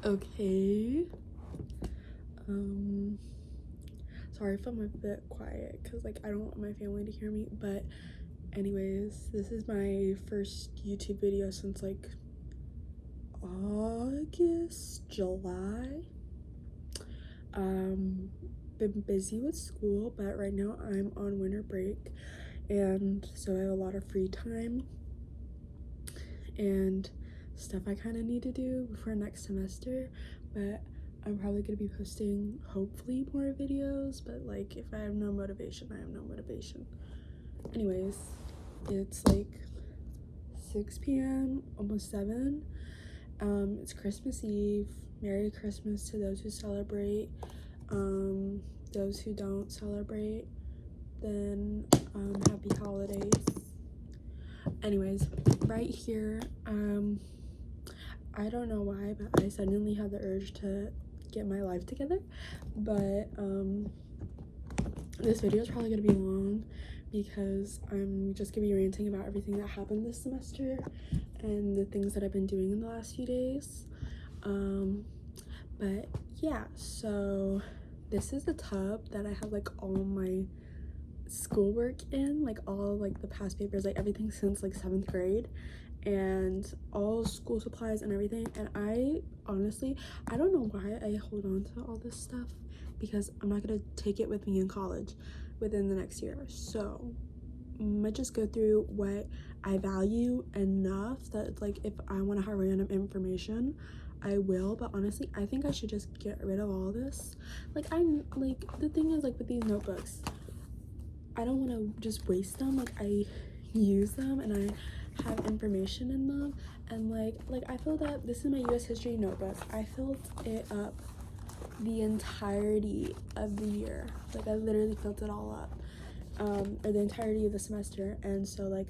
Okay. Sorry if I'm a bit quiet because like I don't want my family to hear me, but anyways, this is my first YouTube video since like August, July. Been busy with school, but right now I'm on winter break, and so I have a lot of free time and stuff I kind of need to do before next semester. But I'm probably gonna be posting hopefully more videos, but like if I have no motivation, I have no motivation. Anyways, it's like 6 p.m, almost 7. It's Christmas Eve. Merry Christmas to those who celebrate. Those who don't celebrate, then happy holidays. Anyways, right here, I don't know why, but I suddenly had the urge to get my life together. But this video is probably gonna be long because I'm just gonna be ranting about everything that happened this semester and the things that I've been doing in the last few days. But yeah, so this is the tub that I have like all my schoolwork in, like all like the past papers, like everything since like 7th grade, and all school supplies and everything. And I honestly, I don't know why I hold on to all this stuff, because I'm not gonna take it with me in college within the next year. So I'm gonna just go through what I value enough that like if I want to have random information I will, but honestly I think I should just get rid of all this. Like I'm like, the thing is like with these notebooks, I don't want to just waste them. Like I use them and I have information in them, and like I filled up, this is my US history notebook, I filled it up the entirety of the year. Like I literally filled it all up, or the entirety of the semester. And so like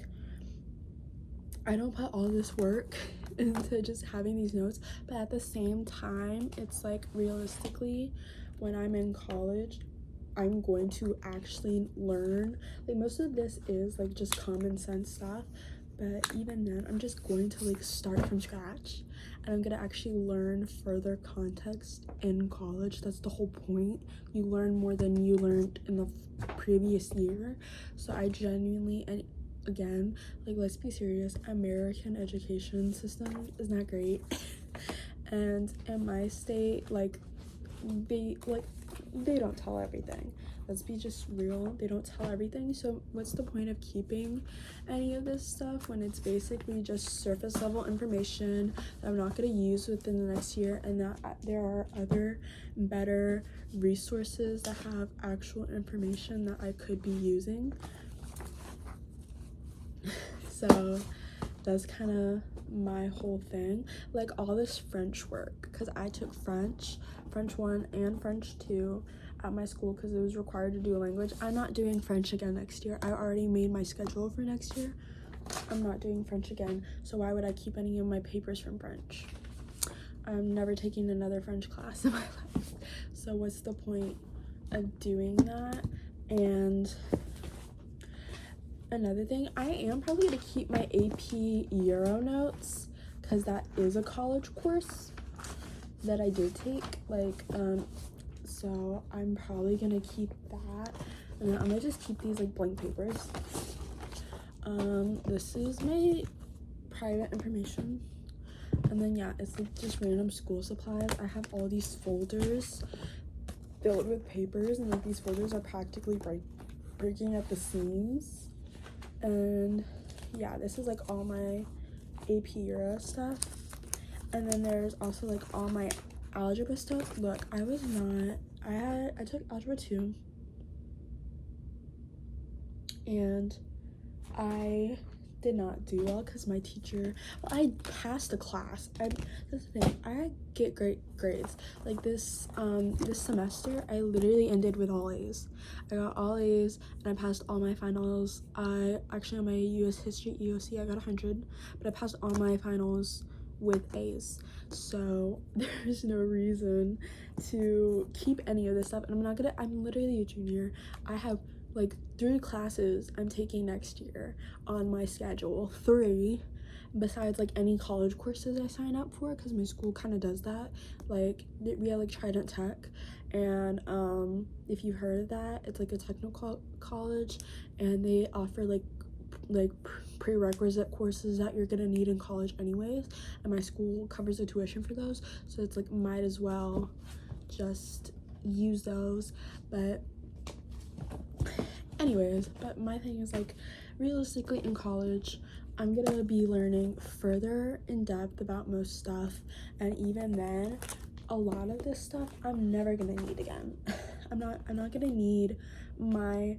I don't put all this work into just having these notes, but at the same time it's like realistically when I'm in college I'm going to actually learn. Like most of this is like just common sense stuff, but even then I'm just going to like start from scratch and I'm gonna actually learn further context in college. That's the whole point. You learn more than you learned in the previous year. So I genuinely, and again, like let's be serious, American education system is not great. And in my state, like they don't tell everything. Let's be just real, they don't tell everything. So what's the point of keeping any of this stuff when it's basically just surface level information that I'm not going to use within the next year, and that there are other better resources that have actual information that I could be using. So that's kind of my whole thing. Like all this French work, because I took French 1 and French 2 at my school because it was required to do a language. I'm not doing French again next year. I already made my schedule for next year. I'm not doing French again, so why would I keep any of my papers from French? I'm never taking another French class in my life, so what's the point of doing that? And another thing, I am probably going to keep my AP Euro notes because that is a college course that I did take. Like, so I'm probably going to keep that. And then I'm going to just keep these like blank papers. This is my private information. And then yeah, it's like just random school supplies. I have all these folders filled with papers, and like these folders are practically breaking at the seams. And yeah, this is like all my AP Euro stuff. And then there's also like all my algebra stuff. Look, I took algebra 2 and I did not do well because my teacher, well, I passed the class. That's the thing, I get great grades. Like this semester I literally ended with all A's. I got all A's and I passed all my finals. I actually, on my US history EOC I got 100, but I passed all my finals with A's. So there's no reason to keep any of this stuff. And I'm literally a junior. I have like 3 classes I'm taking next year on my schedule, 3, besides like any college courses I sign up for, because my school kind of does that. Like we have like Trident Tech, and if you heard of that, it's like a technical college, and they offer like prerequisite courses that you're gonna need in college anyways, and my school covers the tuition for those, so it's like might as well just use those. But anyways, but my thing is like, realistically in college I'm gonna be learning further in depth about most stuff, and even then a lot of this stuff I'm never gonna need again. I'm not gonna need my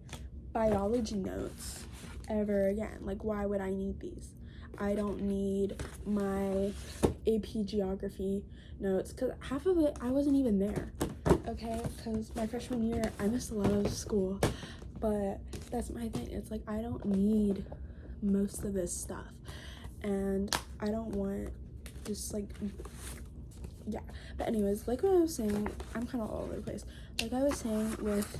biology notes ever again. Like, why would I need these? I don't need my AP geography notes, because half of it I wasn't even there, okay? Because my freshman year I missed a lot of school. But that's my thing. It's like, I don't need most of this stuff, and I don't want just like, yeah. But anyways, like what I was saying, I'm kind of all over the place. Like I was saying with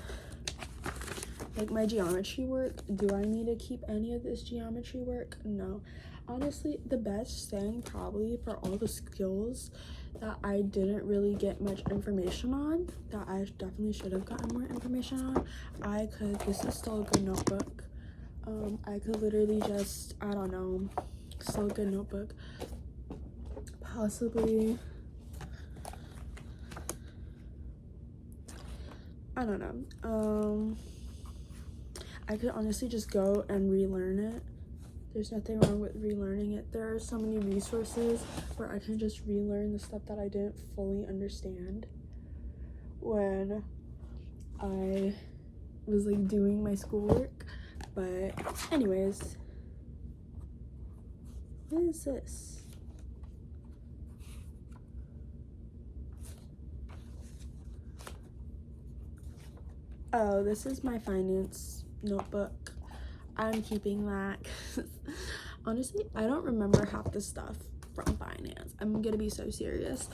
like my geometry work, do I need to keep any of this geometry work? No. Honestly, the best thing probably for all the skills that I didn't really get much information on, that I definitely should have gotten more information on, this is still a good notebook. I could literally just, I don't know, still a good notebook. Possibly, I don't know. I could honestly just go and relearn it. There's nothing wrong with relearning it. There are so many resources where I can just relearn the stuff that I didn't fully understand when I was like doing my schoolwork. But anyways, what is this? Oh, this is my finance notebook. I'm keeping that. Honestly, I don't remember half the stuff from finance. I'm gonna be so serious.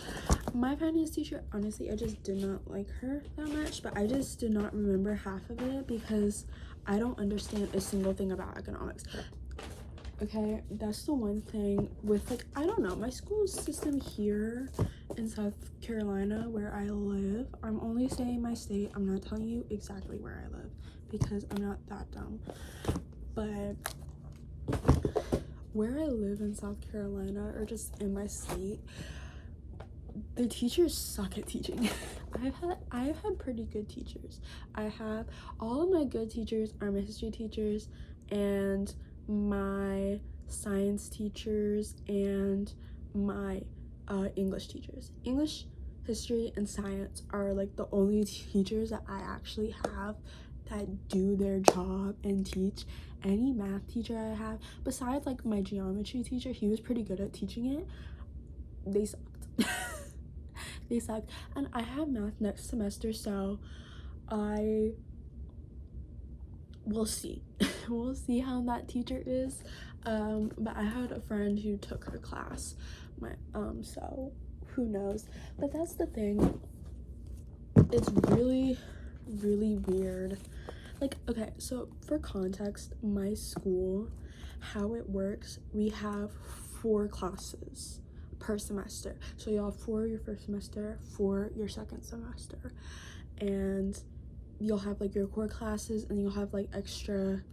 My finance teacher, honestly, I just did not like her that much, but I just did not remember half of it because I don't understand a single thing about economics. Okay, that's the one thing with like, I don't know, my school system here in South Carolina where I live, I'm only saying my state, I'm not telling you exactly where I live because I'm not that dumb. But where I live in South Carolina, or just in my state, the teachers suck at teaching. I've had pretty good teachers. All of my good teachers are my history teachers and my science teachers and my English teachers. English, history, and science are like the only teachers that I actually have that do their job and teach. Any math teacher I have, besides like my geometry teacher, he was pretty good at teaching it, they sucked. They sucked. And I have math next semester, so I will see. We'll see how that teacher is. But I had a friend who took her class, so who knows. But that's the thing, it's really weird. Like, okay, so for context, my school, how it works, we have 4 classes per semester. So you'll have 4 your first semester, 4 your second semester, and you'll have like your core classes, and you'll have like extra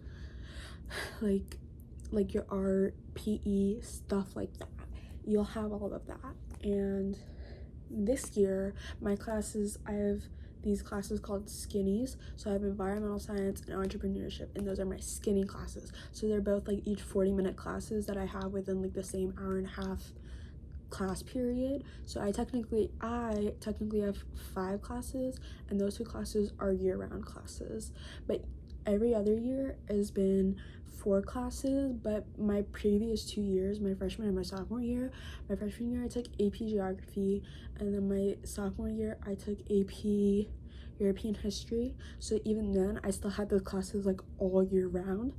like your art, PE, stuff like that. You'll have all of that. And this year my classes, I have these classes called skinnies. So I have environmental science and entrepreneurship, and those are my skinny classes. So they're both like each 40-minute classes that I have within like the same hour and a half class period. So I technically have 5 classes, and those 2 classes are year-round classes. But every other year has been 4 classes. But my previous 2 years, my freshman and my sophomore year, my freshman year I took AP geography, and then my sophomore year I took AP European history. So even then I still had those classes like all year round.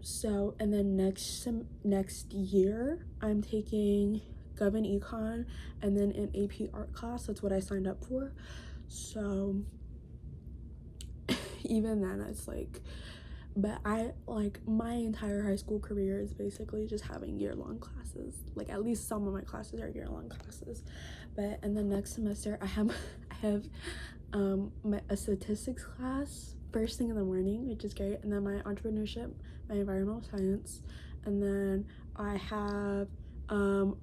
So, and then next year I'm taking Gov and Econ, and then an AP art class. That's what I signed up for. So even then it's like, But I like my entire high school career is basically just having year-long classes. Like at least some of my classes are year-long classes. But in the next semester I have a statistics class first thing in the morning, which is great, and then my entrepreneurship, my environmental science, and then I have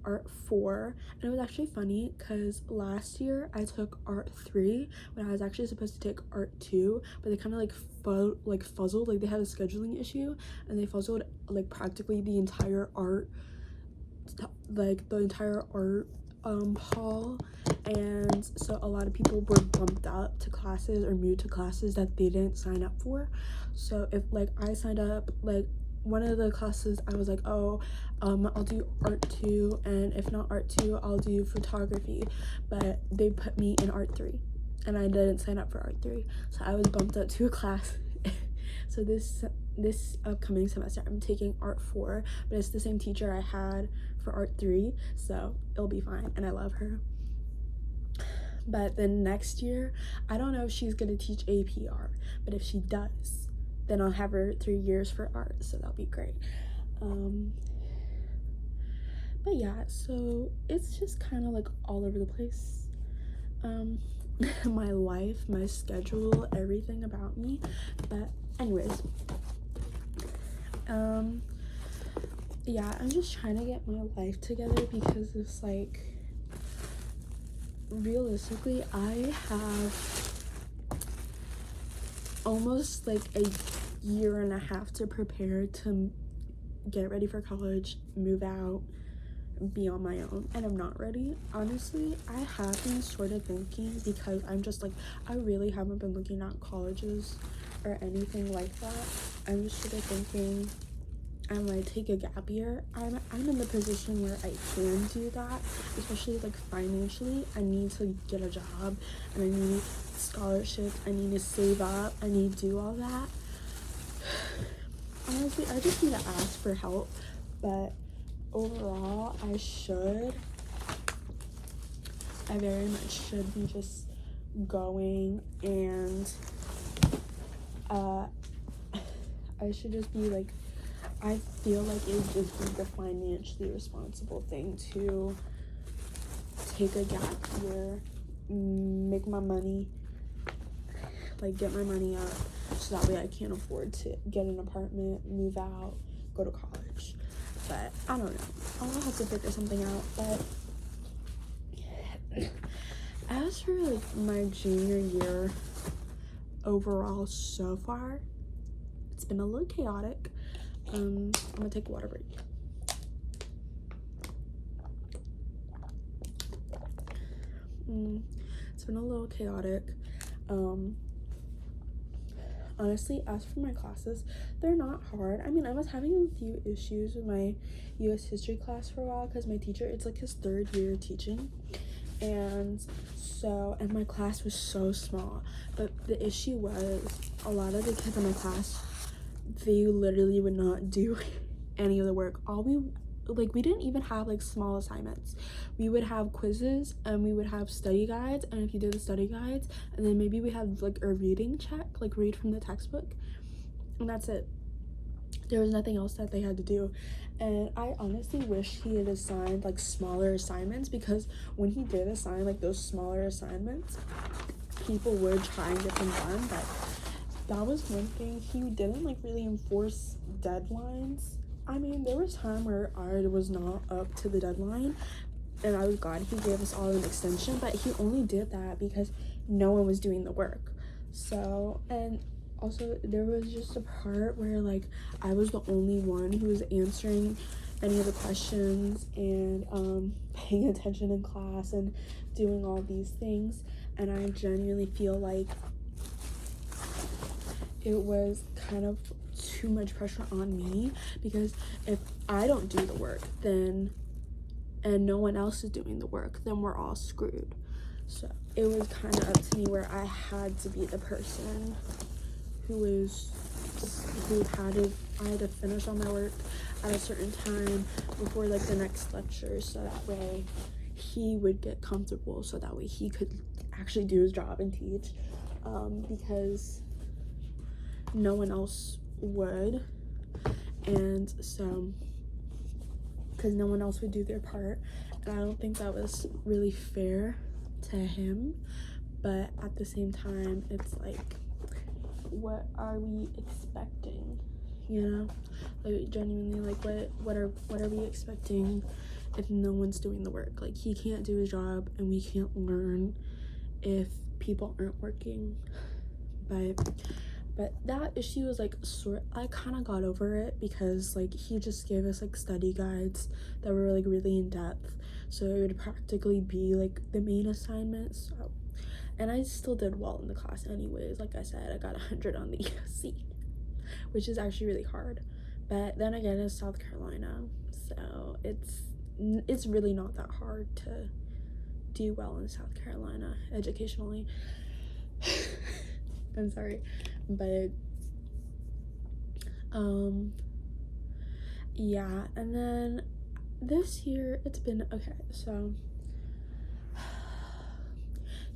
art 4. And it was actually funny because last year I took art 3 when I was actually supposed to take art 2, but they kind of like fuzzled, like they had a scheduling issue and they fuzzled like practically the entire art, like the entire art hall, and so a lot of people were bumped up to classes or moved to classes that they didn't sign up for. So if like I signed up, like one of the classes I was like, oh, I'll do art 2, and if not art 2 I'll do photography, but they put me in art 3 and I didn't sign up for art 3, so I was bumped up to a class. So this upcoming semester I'm taking art 4, but it's the same teacher I had for art 3, so it'll be fine, and I love her. But then next year I don't know if she's gonna teach AP art, but if she does, then I'll have her 3 years for art, so that'll be great. But yeah, so it's just kind of like all over the place. My life, my schedule, everything about me. But anyways, yeah, I'm just trying to get my life together because it's like, realistically I have almost like a year and a half to prepare to get ready for college, move out, be on my own, and I'm not ready. Honestly, I have been sort of thinking, because I'm just like, I really haven't been looking at colleges or anything like that. I'm just sort of thinking I might take a gap year. I'm in the position where I can do that, especially like financially. I need to get a job and I need scholarships, I need to save up, I need to do all that. Honestly, I just need to ask for help, but overall I very much should be just going, and I should just be like, I feel like it would just be the financially responsible thing to take a gap year, make my money, like get my money up, so that way I can afford to get an apartment, move out, go to college. But I don't know, I'll have to figure something out. But as for like my junior year overall so far, it's been a little chaotic. I'm gonna take a water break. It's been a little chaotic. Honestly, as for my classes, they're not hard. I mean, I was having a few issues with my US history class for a while because my teacher, it's like his 3rd year teaching, and my class was so small. But the issue was, a lot of the kids in my class, they literally would not do any of the work. We didn't even have like small assignments. We would have quizzes and we would have study guides, and if you did the study guides, and then maybe we had like a reading check, like read from the textbook, and that's it. There was nothing else that they had to do. And I honestly wish he had assigned like smaller assignments, because when he did assign like those smaller assignments, people would try and get them done. But that was one thing, he didn't like really enforce deadlines. I mean, there was time where I was not up to the deadline, and I was glad he gave us all an extension, but he only did that because no one was doing the work. So, and also there was just a part where like I was the only one who was answering any of the questions and paying attention in class and doing all these things, and I genuinely feel like it was kind of too much pressure on me, because if I don't do the work then, and no one else is doing the work, then we're all screwed. So it was kind of up to me, where I had to be the person I had to finish all my work at a certain time before like the next lecture, so that way he would get comfortable, so that way he could actually do his job and teach, because no one else would, and so because no one else would do their part, and I don't think that was really fair to him. But at the same time, it's like, what are we expecting, you know? Like, genuinely, like, what are we expecting if no one's doing the work? Like, he can't do his job and we can't learn if people aren't working. But that issue was like I kind of got over it, because like he just gave us like study guides that were like really in depth, so it would practically be like the main assignment. So, and I still did well in the class anyways. Like I said, I got 100 on the ESC, which is actually really hard. But then again, it's South Carolina, so it's really not that hard to do well in South Carolina educationally. I'm sorry, but yeah. And then this year it's been okay. So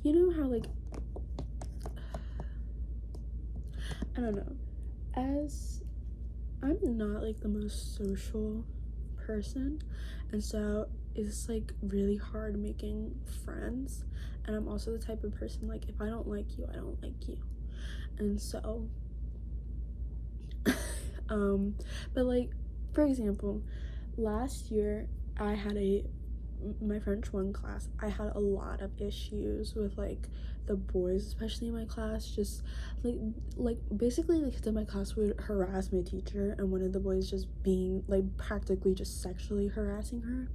you know how like, I don't know, as I'm not like the most social person, and so it's like really hard making friends, and I'm also the type of person, like, if I don't like you, I don't like you. And so but like, for example, last year I had my French 1 class, I had a lot of issues with like the boys, especially in my class. Just like basically the kids in my class would harass my teacher, and one of the boys just being like practically just sexually harassing her.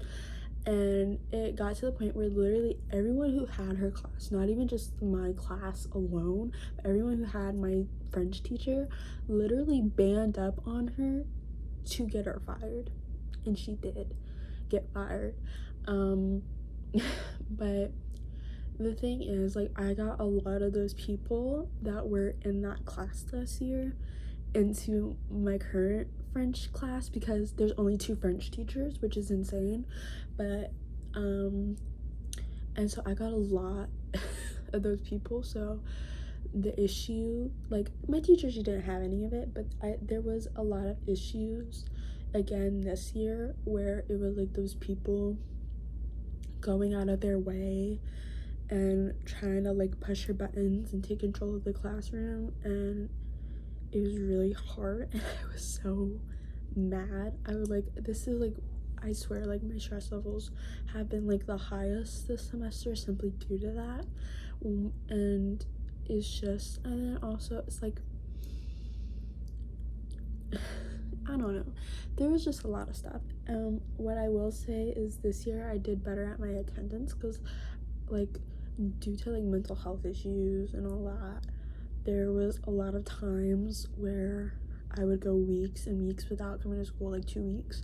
And it got to the point where literally everyone who had her class, not even just my class alone, but everyone who had my French teacher, literally band up on her to get her fired. And she did get fired. But the thing is, like, I got a lot of those people that were in that class this year into my current French class, because there's only 2 French teachers, which is insane. But and so I got a lot of those people. So the issue, like, my teacher, she didn't have any of it, but there was a lot of issues again this year where it was like those people going out of their way and trying to like push her buttons and take control of the classroom, and it was really hard. And I was so mad. I was like, this is like, I swear, like, my stress levels have been like the highest this semester simply due to that. And it's just, and then also it's like, I don't know, there was just a lot of stuff. What I will say is this year I did better at my attendance, because like, due to like mental health issues and all that, there was a lot of times where I would go weeks and weeks without coming to school, like 2 weeks.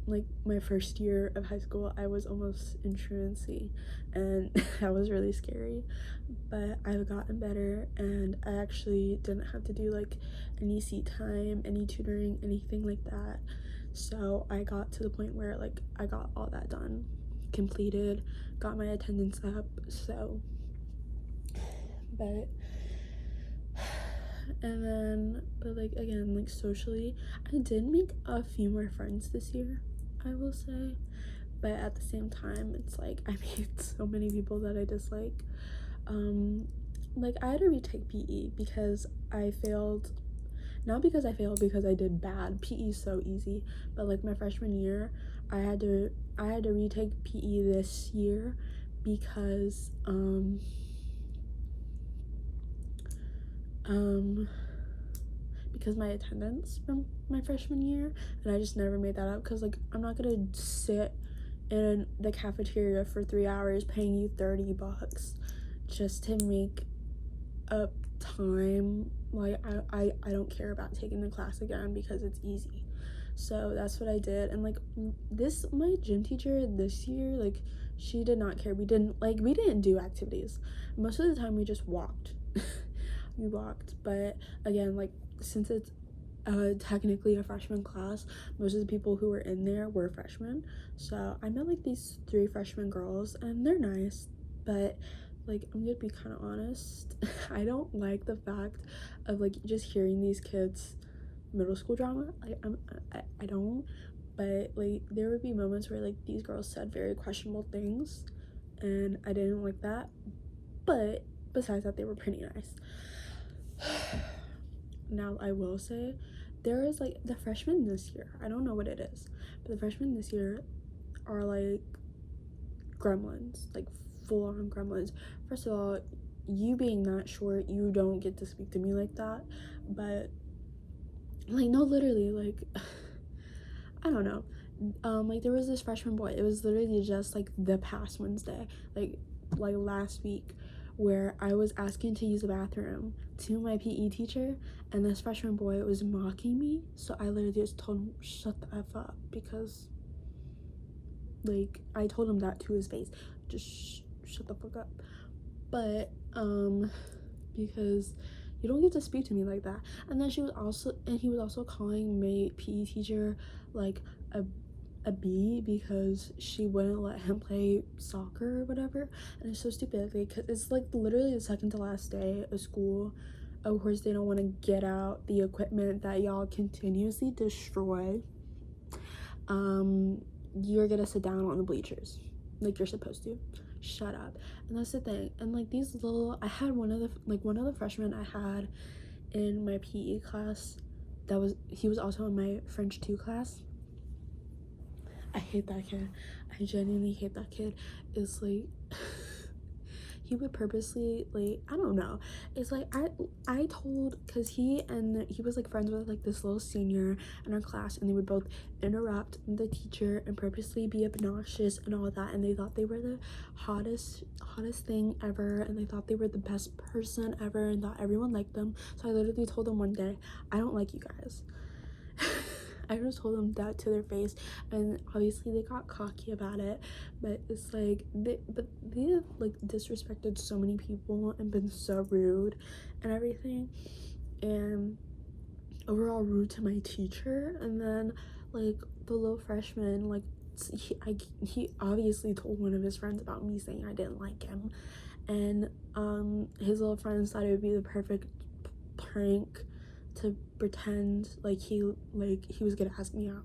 Like my first year of high school, I was almost in truancy, and that was really scary. But I've gotten better, and I actually didn't have to do like any seat time, any tutoring, anything like that. So I got to the point where like I got all that done, completed, got my attendance up. So, but and then, but like, again, like socially, I did make a few more friends this year, I will say. But at the same time, it's like I made so many people that I dislike. Like, I had to retake PE because I failed, not because I failed, because I did bad. PE is so easy. But like my freshman year, I had to retake PE this year because because my attendance from my freshman year, and I just never made that up, because like, I'm not gonna sit in the cafeteria for 3 hours paying you $30 just to make up time. Like, I don't care about taking the class again because it's easy. So that's what I did. And like, my gym teacher this year, like, she did not care. We didn't do activities. Most of the time we just walked. We walked. But again, like, since it's technically a freshman class, most of the people who were in there were freshmen. So I met like these 3 freshman girls, and they're nice, but like, I'm gonna be kind of honest. I don't like the fact of like just hearing these kids middle school drama. Like, I don't, but like there would be moments where like these girls said very questionable things and I didn't like that, but besides that, they were pretty nice. Now I will say there is like the freshmen this year, I don't know what it is, but the freshmen this year are like gremlins, like full-on gremlins. First of all, you being that short, you don't get to speak to me like that. But like, no, literally, like I don't know, like there was this freshman boy, it was literally just like the past Wednesday, like last week, where I was asking to use the bathroom to my PE teacher, and this freshman boy was mocking me, so I literally just told him shut the F up, because like I told him that to his face, just shut the fuck up. But because you don't get to speak to me like that. And then he was also calling my PE teacher like a B because she wouldn't let him play soccer or whatever. And it's so stupid because it's like literally the second to last day of school. Of course they don't want to get out the equipment that y'all continuously destroy. You're gonna sit down on the bleachers like you're supposed to. Shut up. And that's the thing. And like these little, I had one of the freshmen I had in my PE class, he was also in my French 2 class. I hate that kid. I genuinely hate that kid. It's like he would purposely, like, I don't know, it's like I told, because he was like friends with like this little senior in our class, and they would both interrupt the teacher and purposely be obnoxious and all that, and they thought they were the hottest thing ever, and they thought they were the best person ever, and thought everyone liked them. So I literally told them one day, I don't like you guys. I just told them that to their face, and obviously they got cocky about it, but it's like they have like disrespected so many people and been so rude and everything, and overall rude to my teacher. And then like the little freshman, like he obviously told one of his friends about me saying I didn't like him, and his little friends thought it would be the perfect prank to pretend like he was gonna ask me out.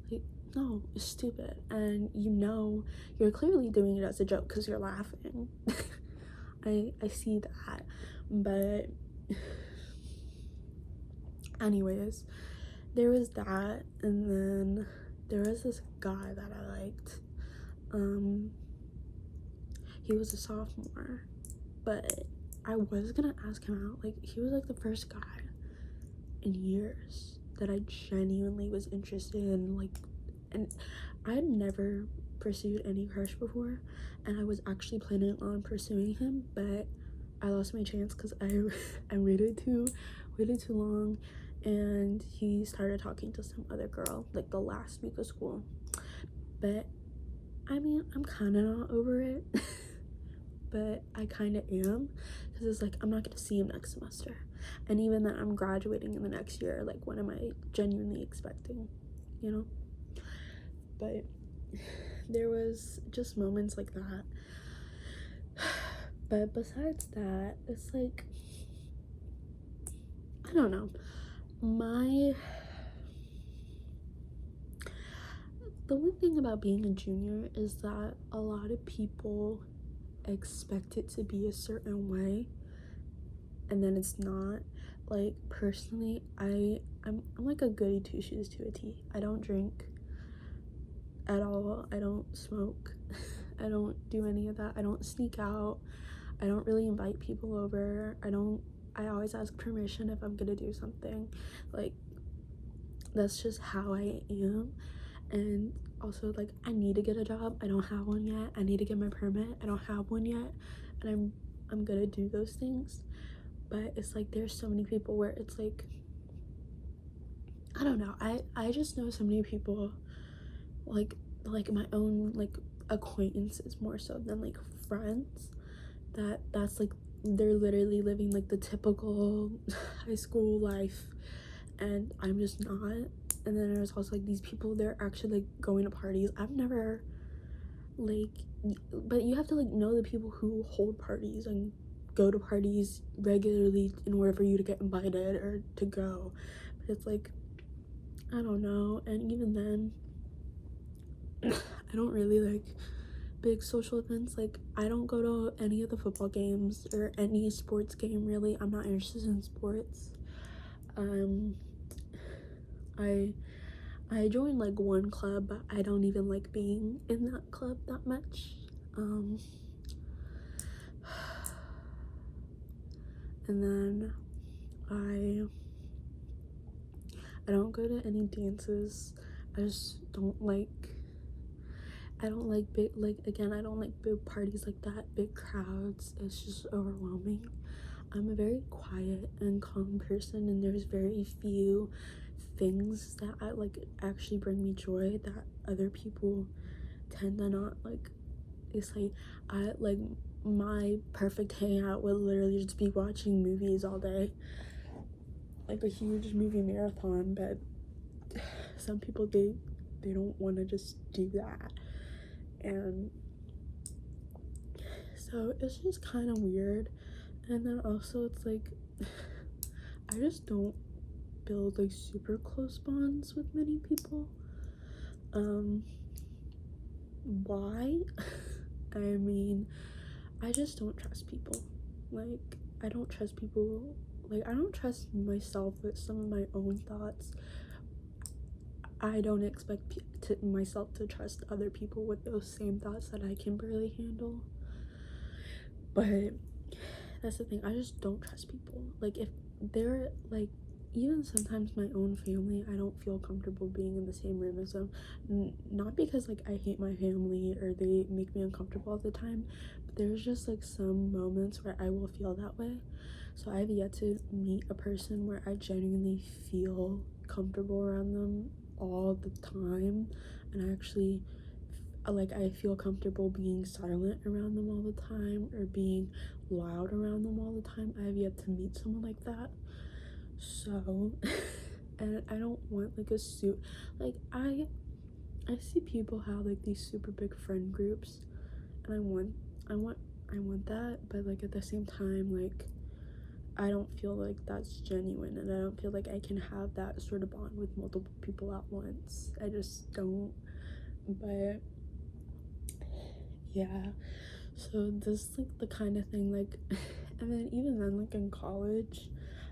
Like, no, it's stupid, and you're clearly doing it as a joke because you're laughing. I see that. But anyways, there was that, and then there was this guy that I liked. He was a sophomore, but I was gonna ask him out. Like, he was like the first guy in years that I genuinely was interested in, like, and I had never pursued any crush before, and I was actually planning on pursuing him, but I lost my chance because I waited too long, and he started talking to some other girl like the last week of school. But I mean, I'm kind of not over it. But I kind of am, because it's like I'm not gonna see him next semester, and even then I'm graduating in the next year. Like, what am I genuinely expecting, you know? But there was just moments like that. But besides that, it's like, I don't know, the one thing about being a junior is that a lot of people expect it to be a certain way, and then it's not. Like, personally, I'm like a goody two shoes to a T. I don't drink at all, I don't smoke, I don't do any of that, I don't sneak out, I don't really invite people over, I always ask permission if I'm gonna do something. Like, that's just how I am. And also, like, I need to get a job, I don't have one yet. I need to get my permit, I don't have one yet. And I'm gonna do those things. But it's like there's so many people where it's like, I don't know, I just know so many people, like my own like acquaintances more so than like friends, that's like they're literally living like the typical high school life, and I'm just not. And then there's also like these people, they're actually like going to parties. like, but you have to like know the people who hold parties and go to parties regularly in order for you to get invited or to go. But it's like, I don't know. And even then, I don't really like big social events. Like, I don't go to any of the football games or any sports game, really. I'm not interested in sports. I I joined like one club, but I don't even like being in that club that much. And then I don't go to any dances. I just don't like, I don't like big, like, again, I don't like big parties like that, big crowds. It's just overwhelming. I'm a very quiet and calm person, and there's very few things that I like actually bring me joy that other people tend to not like. It's like, I like, my perfect hangout would literally just be watching movies all day, like a huge movie marathon. But some people, they don't want to just do that, and so it's just kind of weird. And then also it's like, I just don't build like super close bonds with many people. Why? I mean, I just don't trust people. Like, I don't trust people. Like, I don't trust myself with some of my own thoughts. I don't expect myself to trust other people with those same thoughts that I can barely handle. But that's the thing, I just don't trust people. Like, if they're like, even sometimes my own family, I don't feel comfortable being in the same room as them. Not because like I hate my family or they make me uncomfortable all the time, but there's just like some moments where I will feel that way. So I've yet to meet a person where I genuinely feel comfortable around them all the time, and I actually like, I feel comfortable being silent around them all the time or being loud around them all the time. I have yet to meet someone like that. So and I don't want like a suit. Like, I see people have like these super big friend groups, and I want that, but like at the same time, like, I don't feel like that's genuine, and I don't feel like I can have that sort of bond with multiple people at once. I just don't. But yeah, so this like the kind of thing, like, and then even then, like, in college,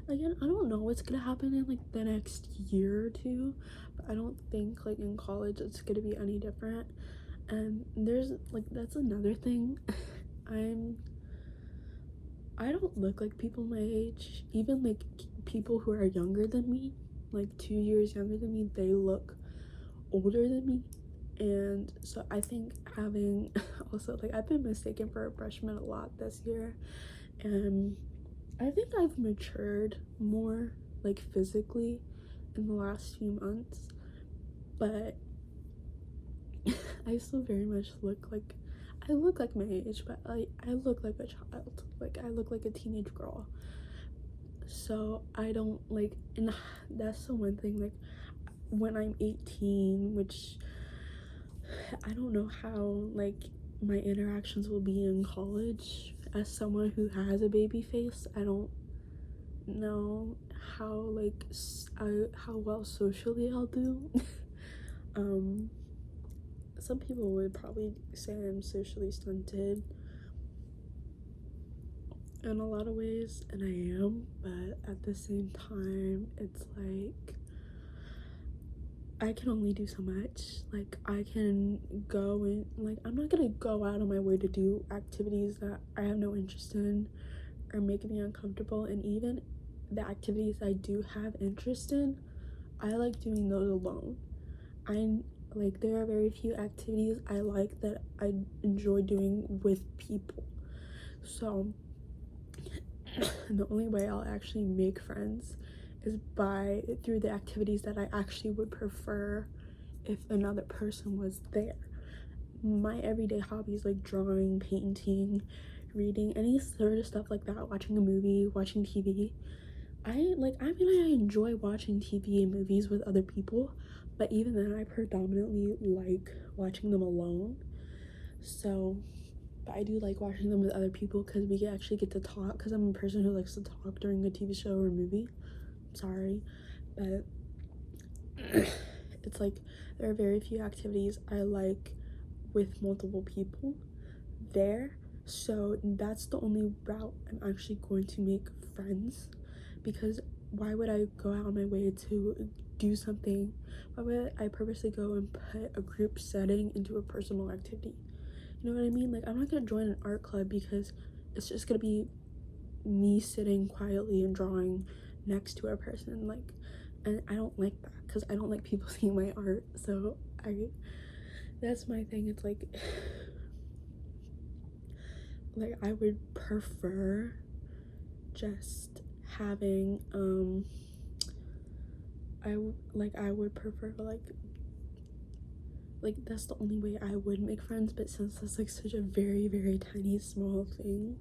again, I don't know what's gonna happen in like the next year or two, but I don't think like in college it's gonna be any different. And there's like, that's another thing. I don't look like people my age. Even like people who are younger than me, like 2 years younger than me, they look older than me. And so I think having also, like, I've been mistaken for a freshman a lot this year, and I think I've matured more, like, physically in the last few months, but I still very much look like, I look like my age, but I look like a child. Like, I look like a teenage girl. So I don't like, and that's the one thing, like, when I'm 18, which I don't know how like my interactions will be in college as someone who has a baby face. I don't know how like how well socially I'll do. um some people would probably say I'm socially stunted in a lot of ways, and I am, but at the same time it's like I can only do so much. Like, I can go and like, I'm not gonna go out of my way to do activities that I have no interest in or make me uncomfortable. And even the activities I do have interest in, I like doing those alone. I like, there are very few activities I like that I enjoy doing with people. So the only way I'll actually make friends is by through the activities that I actually would prefer if another person was there. My everyday hobbies like drawing, painting, reading, any sort of stuff like that, watching a movie, watching TV. I mean, I enjoy watching TV and movies with other people, but even then I predominantly like watching them alone. So, but I do like watching them with other people because we actually get to talk, because I'm a person who likes to talk during a TV show or a movie. Sorry, but it's like there are very few activities I like with multiple people there, so that's the only route I'm actually going to make friends, because why would I go out on my way to do something? Why would I purposely go and put a group setting into a personal activity? You know what I mean? Like, I'm not gonna join an art club because it's just gonna be me sitting quietly and drawing next to a person, like, and I don't like that because I don't like people seeing my art. So that's my thing. It's like I would prefer just having I would prefer that's the only way I would make friends. But since that's like such a very, very tiny small thing,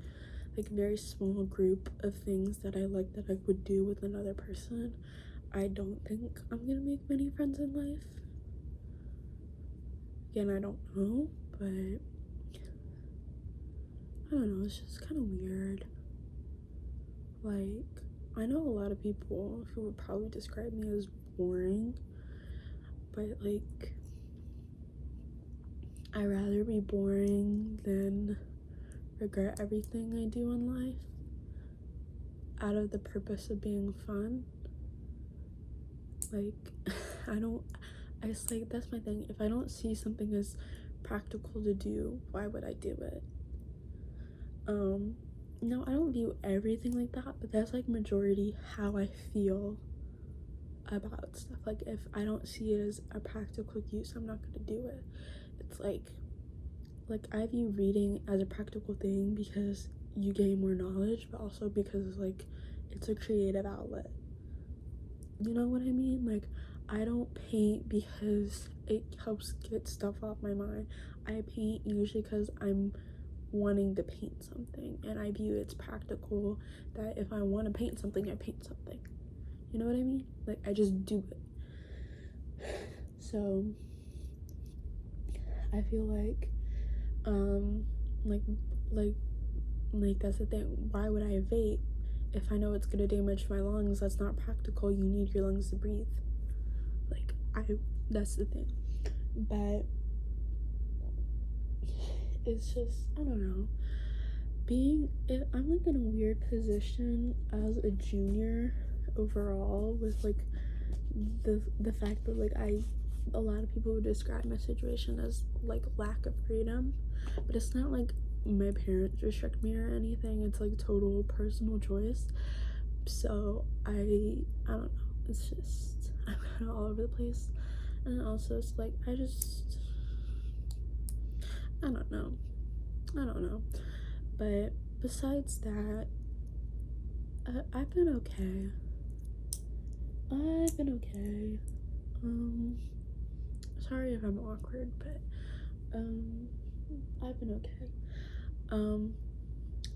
like very small group of things that I like that I would do with another person, I don't think I'm gonna make many friends in life. Again, I don't know, but I don't know, it's just kind of weird. Like, I know a lot of people who would probably describe me as boring, but like, I'd rather be boring than regret everything I do in life out of the purpose of being fun. Like, I just, like, that's my thing. If I don't see something as practical to do, why would I do it? No, I don't view everything like that, but that's like majority how I feel about stuff. Like, if I don't see it as a practical use, I'm not gonna do it. It's like I view reading as a practical thing because you gain more knowledge, but also because like it's a creative outlet. You know what I mean? Like, I don't paint because it helps get stuff off my mind. I paint usually because I'm wanting to paint something, and I view it's practical that if I want to paint something, I paint something. You know what I mean? Like, I just do it. So I feel like like that's the thing. Why would I vape if I know it's gonna damage my lungs? That's not practical. You need your lungs to breathe. Like, that's the thing. But it's just, I don't know, I'm like in a weird position as a junior overall, with like the fact that like a lot of people would describe my situation as like lack of freedom, but it's not like my parents restrict me or anything. It's like total personal choice. So I don't know, it's just, I'm kind of all over the place. And also it's like I don't know. But besides that, I've been okay. Sorry if I'm awkward, but I've been okay.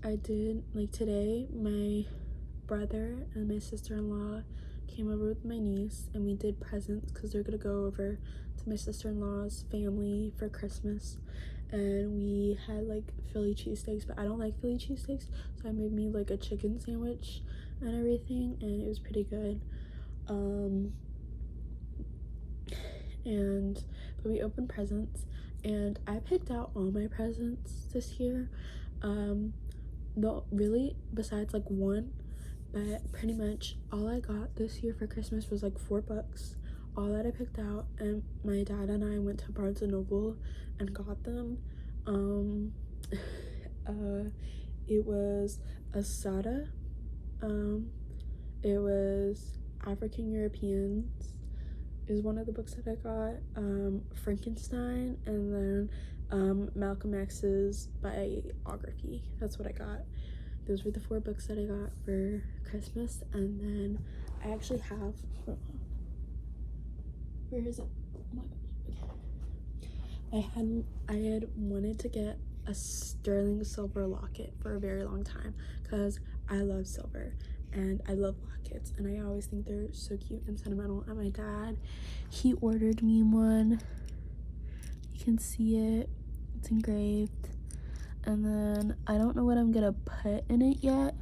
I did, like, today my brother and my sister-in-law came over with my niece, and we did presents because they're gonna go over to my sister-in-law's family for Christmas. And we had like Philly cheesesteaks, but I don't like Philly cheesesteaks, so I made me like a chicken sandwich and everything, and it was pretty good. But we opened presents, and I picked out all my presents this year. Really, besides like one, but pretty much all I got this year for Christmas was like $4, all that I picked out, and my dad and I went to Barnes and Noble and got them. It was Asada, it was African Europeans is one of the books that I got, Frankenstein, and then Malcolm X's biography. That's what I got. Those were the 4 books that I got for Christmas. And then I actually have, where is it? Oh my gosh. Okay. I had wanted to get a sterling silver locket for a very long time because I love silver and I love lockets, and I always think they're so cute and sentimental. And my dad, he ordered me one. You can see it. it's engraved. And then I don't know what I'm gonna put in it yet,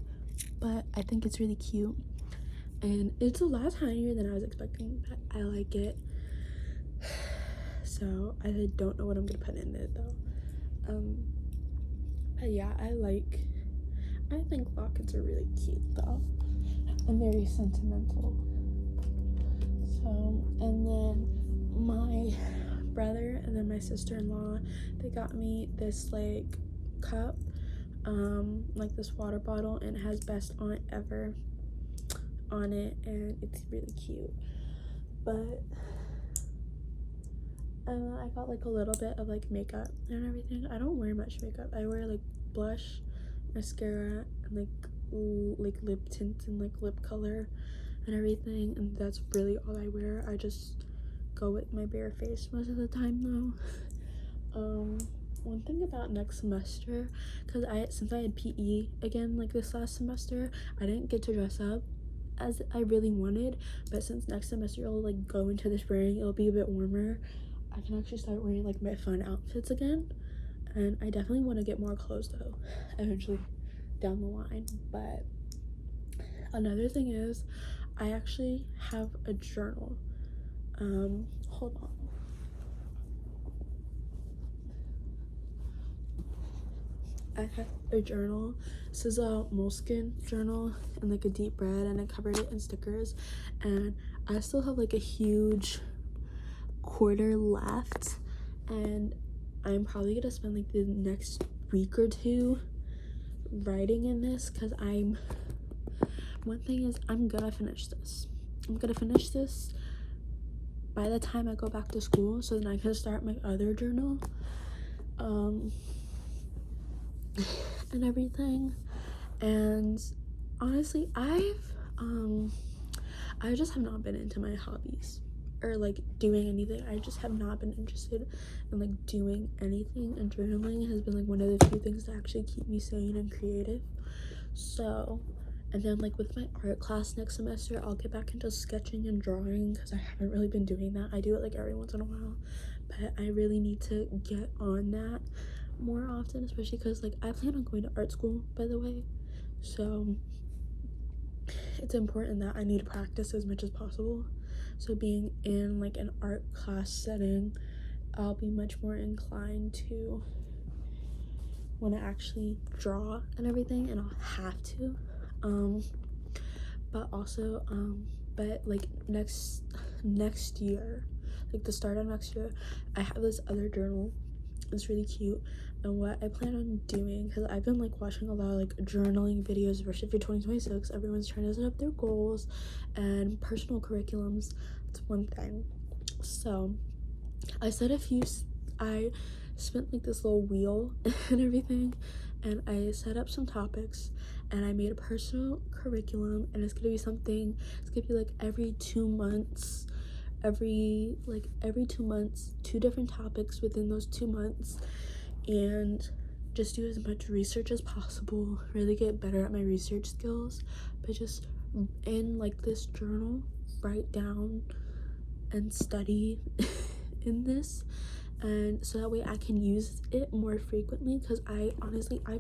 but I think it's really cute. And it's a lot tinier than I was expecting, but I like it. So I don't know what I'm gonna put in it though. But yeah, I think lockets are really cute though, and very sentimental. So, and then my brother and then my sister-in-law, they got me this like cup, like this water bottle, and it has best aunt ever on it, and it's really cute. But I got like a little bit of like makeup and everything. I don't wear much makeup. I wear like blush, mascara, and like lip tint and like lip color and everything, and that's really all I wear. I just go with my bare face most of the time though. One thing about next semester, because since I had PE again like this last semester, I didn't get to dress up as I really wanted, but since next semester it'll like go into the spring, it'll be a bit warmer, I can actually start wearing like my fun outfits again. And I definitely want to get more clothes though eventually down the line. But another thing is, I actually have a journal. Hold on. I have a journal. This is a moleskin journal and like a deep red, and I covered it in stickers, and I still have like a huge quarter left, and I'm probably gonna spend like the next week or two writing in this, because one thing is I'm gonna finish this by the time I go back to school, so then I can start my other journal and everything. And honestly, I just have not been into my hobbies or like doing anything. I just have not been interested in like doing anything, and journaling has been like one of the few things that actually keep me sane and creative. So, and then like with my art class next semester, I'll get back into sketching and drawing, because I haven't really been doing that. I do it like every once in a while, but I really need to get on that more often, especially because like I plan on going to art school, by the way, so it's important that I need to practice as much as possible. So being in like an art class setting, I'll be much more inclined to want to actually draw and everything, and I'll have to. But also but like next year, like the start of next year, I have this other journal. It's really cute, and what I plan on doing, because I've been like watching a lot of like journaling videos, especially for 2026. Everyone's trying to set up their goals and personal curriculums. It's one thing. So I spent like this little wheel and everything, and I set up some topics, and I made a personal curriculum, and it's gonna be like every 2 months, every 2 months, 2 different topics within those 2 months, and just do as much research as possible, really get better at my research skills, but just in like this journal, write down and study in this, and so that way I can use it more frequently, because I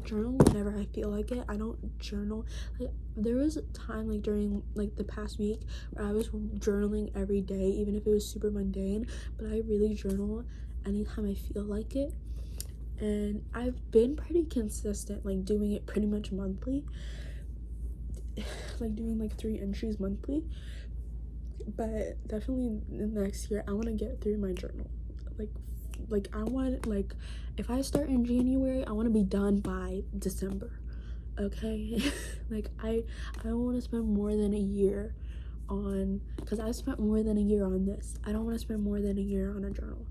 journal whenever I feel like it. I don't journal like, there was a time like during like the past week where I was journaling every day, even if it was super mundane, but I really journal anytime I feel like it, and I've been pretty consistent, like doing it pretty much monthly, like doing like 3 entries monthly. But definitely next year I want to get through my journal, like I want, like if I start in January, I want to be done by December, okay? Like I don't want to spend more than a year on, because I spent more than a year on this. I don't want to spend more than a year on a journal.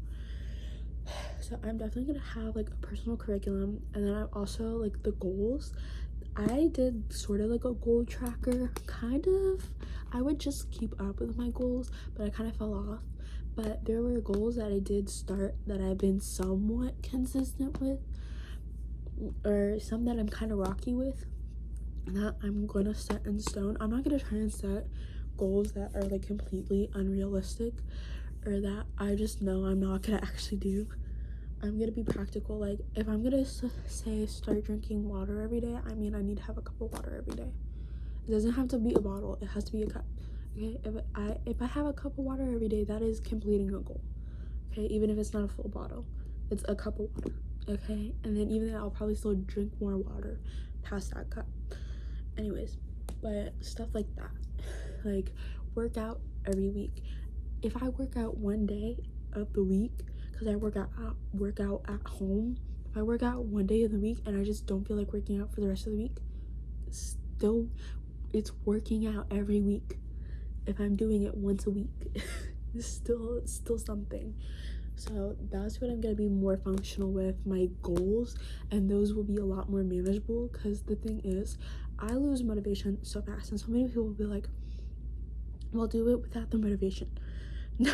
So I'm definitely gonna have like a personal curriculum, and then I also like the goals. I did sort of like a goal tracker, kind of. I would just keep up with my goals, but I kind of fell off. But there were goals that I did start that I've been somewhat consistent with, or some that I'm kind of rocky with, that I'm gonna set in stone. I'm not gonna try and set goals that are like completely unrealistic, or that I just know I'm not gonna actually do. I'm gonna be practical. Like, if I'm gonna say start drinking water every day, I mean, I need to have a cup of water every day. It doesn't have to be a bottle, it has to be a cup. Okay, if I have a cup of water every day, that is completing a goal. Okay, even if it's not a full bottle, it's a cup of water. Okay, and then even then, I'll probably still drink more water past that cup. Anyways, but stuff like that, like work out every week. If I work out one day of the week, because I work out at home, if I work out one day of the week and I just don't feel like working out for the rest of the week, still, it's working out every week. If I'm doing it once a week, it's still something. So that's what I'm gonna be more functional with, my goals, and those will be a lot more manageable, because the thing is, I lose motivation so fast, and so many people will be like, well, do it without the motivation. No.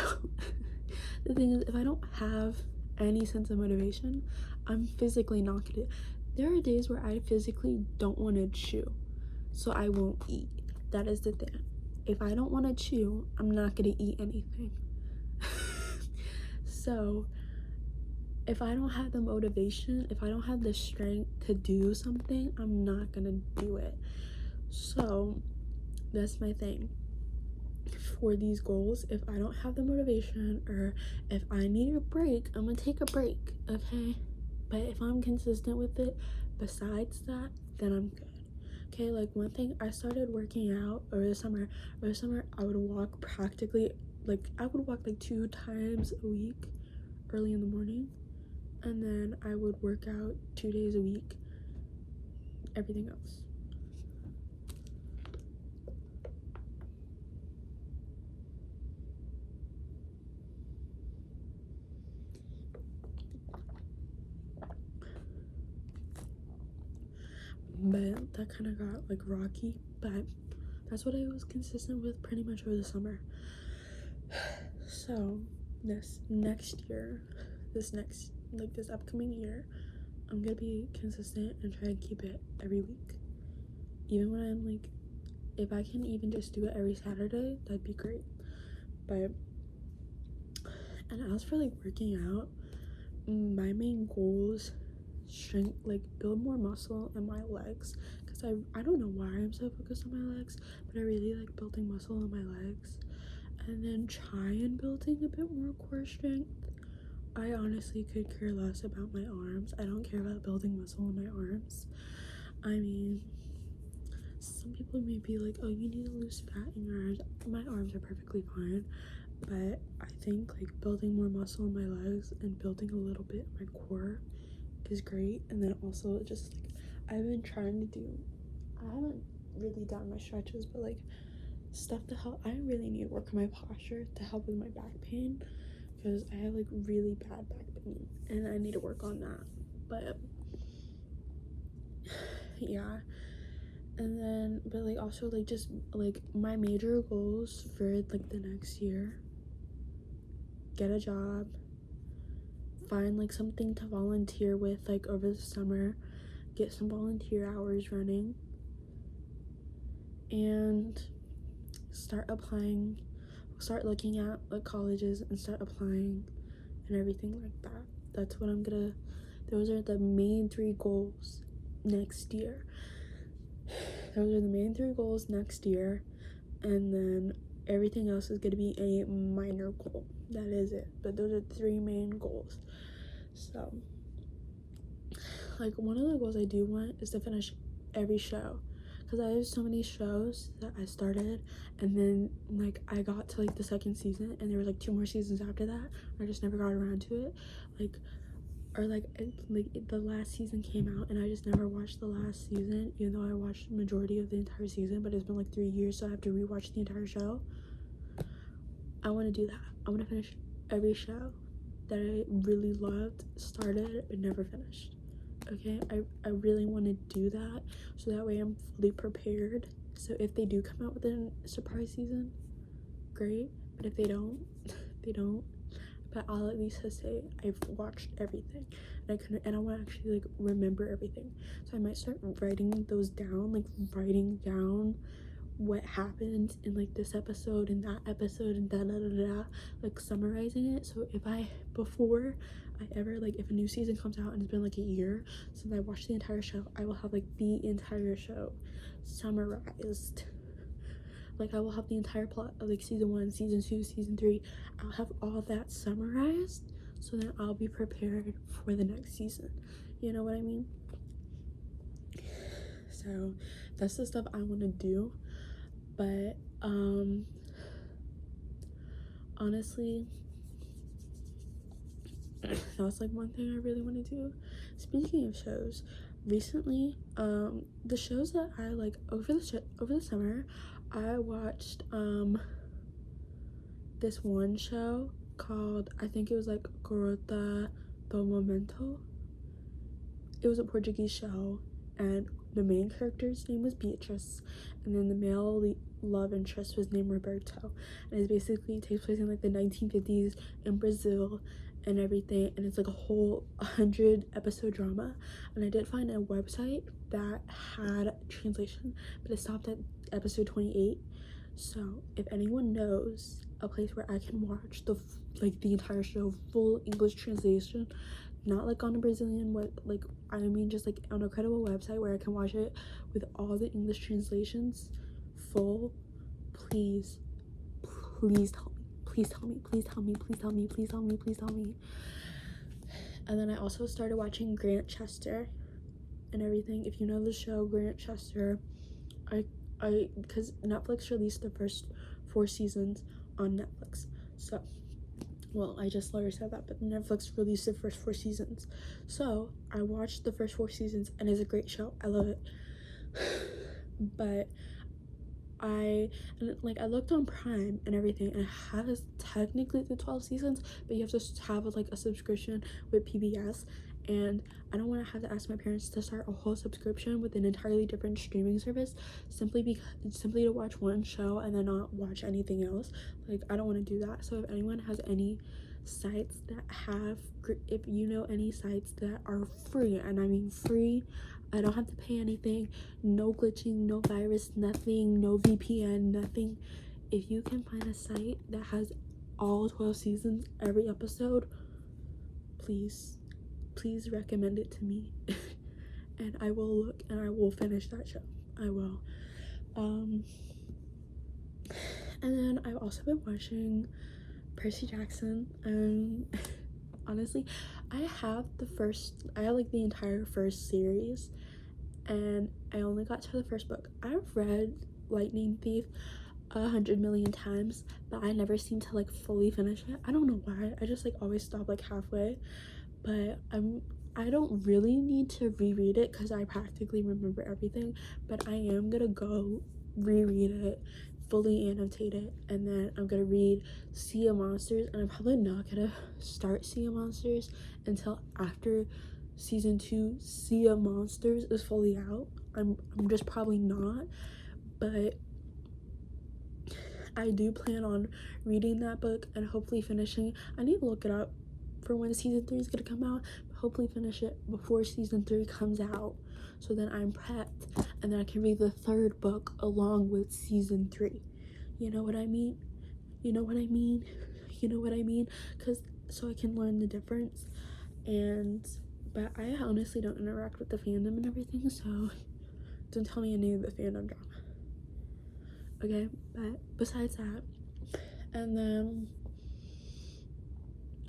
The thing is, if I don't have any sense of motivation, I'm physically not gonna. There are days where I physically don't want to chew, so I won't eat. That is the thing. If I don't want to chew, I'm not gonna eat anything. So if I don't have the motivation, if I don't have the strength to do something, I'm not gonna do it. So that's my thing for these goals. If I don't have the motivation, or if I need a break, I'm gonna take a break, okay? But if I'm consistent with it besides that, then I'm good. Okay, like one thing, I started working out over the summer. I would walk practically, like I would walk like 2 times a week early in the morning, and then I would work out 2 days a week, everything else. But that kind of got like rocky, but that's what I was consistent with pretty much over the summer. So this upcoming year, I'm gonna be consistent and try and keep it every week. Even when I'm like, if I can even just do it every Saturday, that'd be great. But, and as for like working out, my main goals, strength, like build more muscle in my legs, because I don't know why I'm so focused on my legs, but I really like building muscle in my legs. And then try and building a bit more core strength. I honestly could care less about my arms. I don't care about building muscle in my arms. I mean, some people may be like, oh, you need to lose fat in your arms. My arms are perfectly fine, but I think like building more muscle in my legs and building a little bit in my core is great. And then also just like, I've been trying to do, I haven't really done my stretches, but like stuff to help. I really need to work on my posture to help with my back pain, because I have like really bad back pain and I need to work on that. But yeah, and then but like also like just like my major goals for like the next year: get a job, find like something to volunteer with like over the summer, get some volunteer hours running, and start looking at like colleges and start applying and everything like that. That's what those are the main 3 goals next year. Those are the main 3 goals next year, and then everything else is going to be a minor goal. That is it. But those are 3 main goals. So like one of the goals I do want is to finish every show, because I have so many shows that I started, and then like I got to like the 2nd season and there was like 2 more seasons after that. I just never got around to it. The last season came out and I just never watched the last season, even though I watched the majority of the entire season, but it's been like 3 years, so I have to rewatch the entire show. I want to do that. I want to finish every show that I really loved, started, but never finished. Okay, I really want to do that, so that way I'm fully prepared. So if they do come out with a surprise season, great. But if they don't, they don't. But I'll at least say I've watched everything, and I want to actually like remember everything. So I might start writing those down, like writing down what happened in like this episode and that episode and da da da da, like summarizing it. So if before I ever, like, if a new season comes out and it's been like a year since I watched the entire show, I will have like the entire show summarized. Like, I will have the entire plot of like season 1, season 2, season 3. I'll have all that summarized so that I'll be prepared for the next season. You know what I mean? So that's the stuff I want to do. But honestly, that's like one thing I really want to do. Speaking of shows, recently, the shows that I like over the summer, I watched this one show called, I think it was like Garota do Momento. It was a Portuguese show, and the main character's name was Beatrice, and then the male love interest was named Roberto. And it basically takes place in like the 1950s in Brazil and everything, and it's like a whole 100-episode drama. And I did find a website that had translation, but it stopped at episode 28. So if anyone knows a place where I can watch the entire show full English translation, not like on a Brazilian I mean just like on a credible website where I can watch it with all the English translations full, please tell me, please tell me, please tell me, please tell me, please tell me, please tell me. And then I also started watching Grantchester and everything. If you know the show Grantchester, I because Netflix released the first 4 seasons on Netflix. So, well, I just already said that, but Netflix released the first 4 seasons. So I watched the first 4 seasons, and it's a great show. I love it. But I looked on Prime and everything, and it has technically the 12 seasons, but you have to have like a subscription with PBS, and I don't want to have to ask my parents to start a whole subscription with an entirely different streaming service simply to watch one show and then not watch anything else. Like, I don't want to do that. So if anyone has any sites that if you know any sites that are free, and I mean free, I don't have to pay anything, no glitching, no virus, nothing, no VPN, nothing. If you can find a site that has all 12 seasons, every episode, please recommend it to me. And I will look and I will finish that show. I will. And then I've also been watching Percy Jackson. Honestly, I have like the entire first series, and I only got to the first book. I've read Lightning Thief 100 million times, but I never seem to like fully finish it. I don't know why. I just like always stop like halfway. But I don't really need to reread it because I practically remember everything, but I am gonna go reread it, fully annotate it, and then I'm gonna read Sea of Monsters, and I'm probably not gonna start Sea of Monsters until after season 2 Sea of Monsters is fully out. I'm just probably not, but I do plan on reading that book and hopefully finishing. I need to look it up for when season 3 is gonna come out, but hopefully finish it before season 3 comes out, so then I'm prepped and then I can read the 3rd book along with season 3. You know what I mean? You know what I mean? You know what I mean? Because so I can learn the difference. But I honestly don't interact with the fandom and everything, so don't tell me any of the fandom drama. Okay, but besides that, and then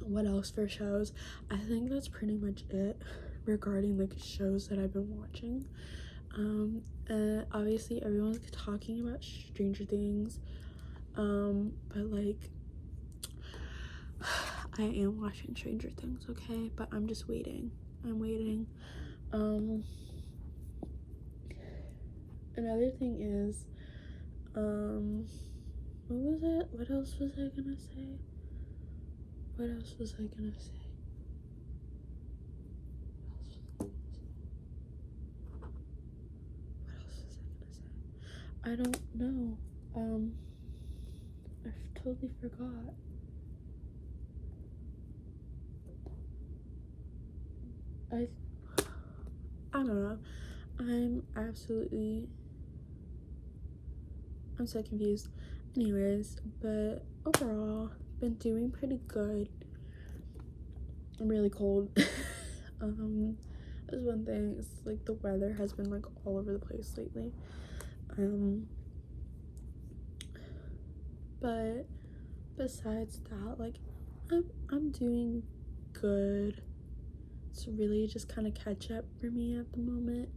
what else for shows? I think that's pretty much it regarding like shows that I've been watching. Obviously everyone's talking about Stranger Things, but like I am watching Stranger Things, okay, but I'm just waiting. I'm waiting. Another thing is, what was it? What else was I gonna say? What else was I gonna say? I don't know. I totally forgot. I don't know. I'm absolutely I'm so confused. Anyways, but overall, been doing pretty good. I'm really cold. That's one thing. It's like the weather has been like all over the place lately. But besides that, like I'm doing good. It's really just kind of catch up for me at the moment.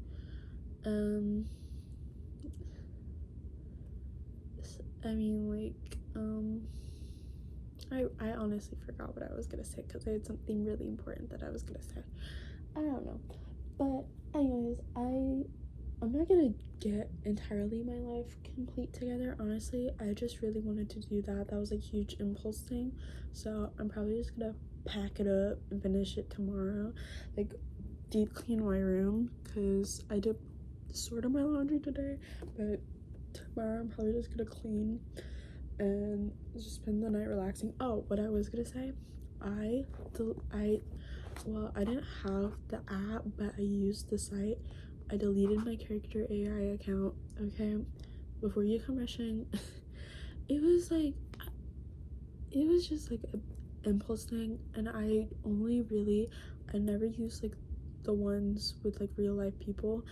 I mean, like, I honestly forgot what I was gonna say because I had something really important that I was gonna say. I don't know. But anyways, I'm not gonna get entirely my life complete together. Honestly, I just really wanted to do that. That was a huge impulse thing. So I'm probably just gonna pack it up and finish it tomorrow. Like, deep clean my room because I did sort of my laundry today, but tomorrow I'm probably just gonna clean and just spend the night relaxing. Oh, what I was gonna say, I didn't have the app, but I used the site. I deleted my character AI account, okay? Before you come rushing. It was just like an impulse thing, and I never used like the ones with like real life people.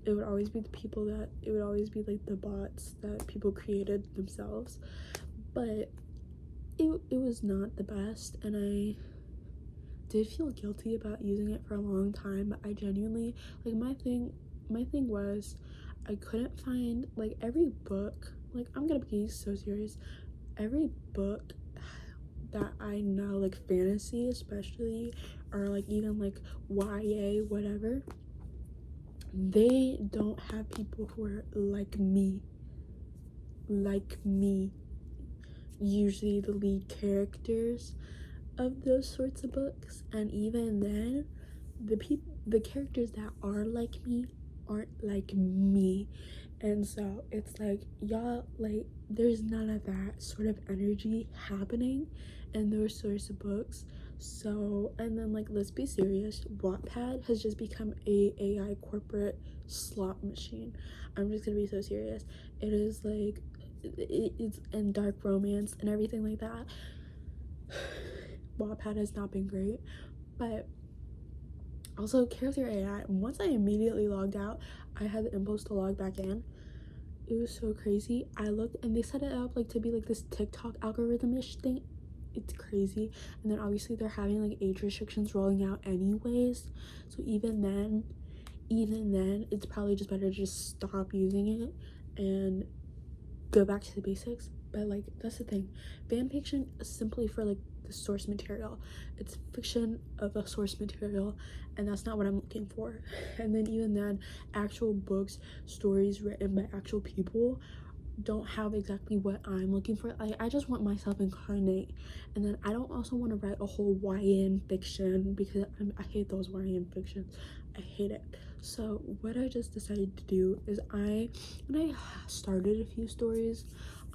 It would always be like the bots that people created themselves. But it was not the best, and I did feel guilty about using it for a long time. But I genuinely, like, my thing was I couldn't find like every book. Like, I'm gonna be so serious. Every book that I know, like fantasy especially, or like even like YA, whatever, they don't have people who are like me, usually the lead characters of those sorts of books. And even then, the characters that are like me aren't like me. And so it's like, y'all, like, there's none of that sort of energy happening in those sorts of books. So, and then, like, let's be serious, Wattpad has just become a AI corporate slot machine. I'm just gonna be so serious. It is like, it's in dark romance and everything like that. Wattpad has not been great. But also, character AI, once I immediately logged out, I had the impulse to log back in. It was so crazy. I looked, and they set it up like to be like this TikTok algorithm-ish thing. It's crazy. And then obviously they're having like age restrictions rolling out anyways, so even then it's probably just better to just stop using it and go back to the basics. But like, that's the thing, fan fiction is simply for like the source material. It's fiction of a source material, and that's not what I'm looking for. And then even then, actual books, stories written by actual people don't have exactly what I'm looking for. I just want myself incarnate. And then I don't also want to write a whole YN fiction because I hate those YN fictions. I hate it. So what I just decided to do is I started a few stories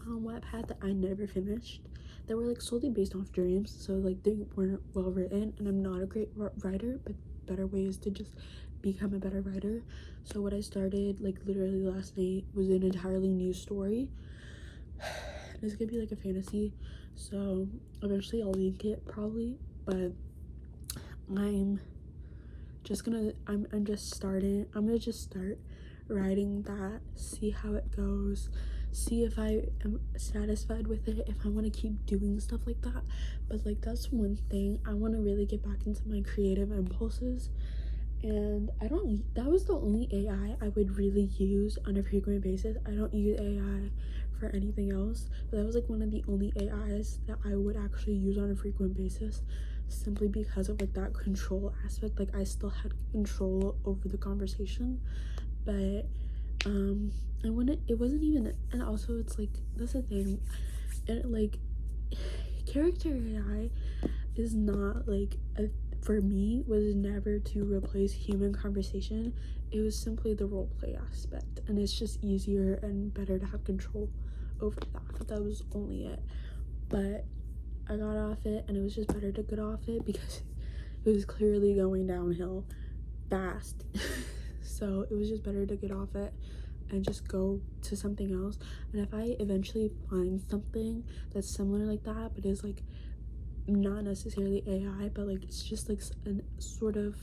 on Wattpad that I never finished, that were like solely based off dreams, so like they weren't well written, and I'm not a great writer, but better ways to just become a better writer. So what I started like literally last night was an entirely new story. It's gonna be like a fantasy, so eventually I'll link it probably, but I'm gonna just start writing that, see how it goes, see if I am satisfied with it, if I want to keep doing stuff like that. But like, that's one thing, I want to really get back into my creative impulses. And that was the only AI I would really use on a frequent basis. I don't use AI for anything else, but that was like one of the only AIs that I would actually use on a frequent basis, simply because of like that control aspect. Like, I still had control over the conversation. But it wasn't even, and also it's like, that's the thing, and like, character AI is not like for me, was never to replace human conversation. It was simply the role play aspect, and it's just easier and better to have control over that was only it. But I got off it, and it was just better to get off it because it was clearly going downhill fast. So it was just better to get off it and just go to something else. And if I eventually find something that's similar like that, but is like not necessarily AI, but like it's just like an sort of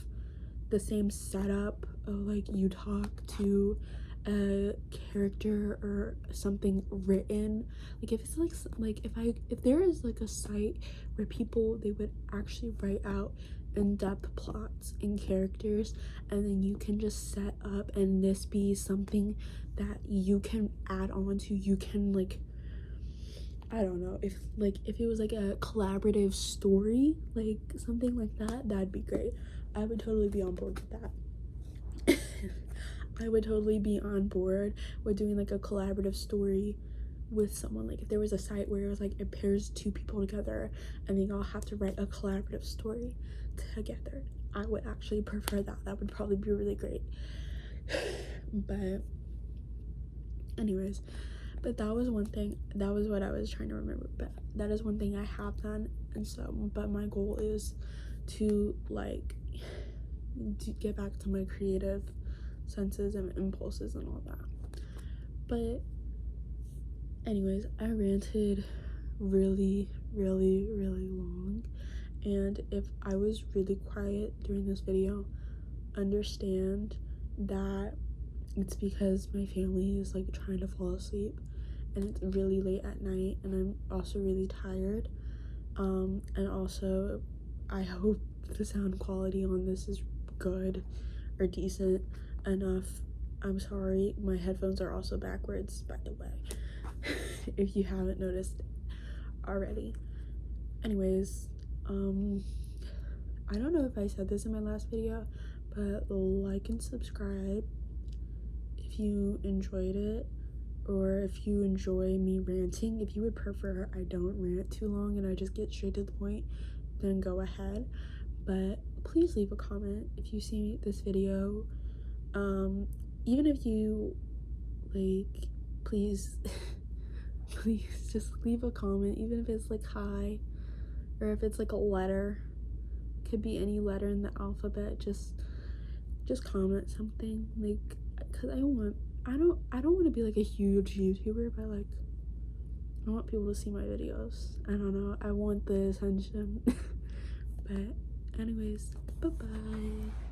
the same setup of like you talk to a character or something written, like if it's like if there is like a site where people, they would actually write out in-depth plots and characters, and then you can just set up and this be something that you can add on to, you can like, I don't know, if it was like a collaborative story, like something like that, that'd be great. I would totally be on board with that. I would totally be on board with doing like a collaborative story with someone. Like if there was a site where it was like it pairs two people together and they all have to write a collaborative story together, I would actually prefer that. That would probably be really great. But anyways, but that was one thing, that was what I was trying to remember, but that is one thing I have done. And so, but my goal is to like to get back to my creative senses and impulses and all that. But anyways, I ranted really long, and if I was really quiet during this video, understand that it's because my family is like trying to fall asleep and it's really late at night, and I'm also really tired. And also I hope the sound quality on this is good or decent enough. I'm sorry, my headphones are also backwards, by the way, if you haven't noticed already. Anyways, I don't know if I said this in my last video, but like and subscribe if you enjoyed it, or if you enjoy me ranting. If you would prefer I don't rant too long and I just get straight to the point, then go ahead. But please leave a comment if you see this video. Even if you like, please please just leave a comment, even if it's like hi, or if it's like a letter, could be any letter in the alphabet. Just comment something, like, because I don't want to be like a huge YouTuber, but like I want people to see my videos. I don't know, I want the attention. But anyways, bye bye.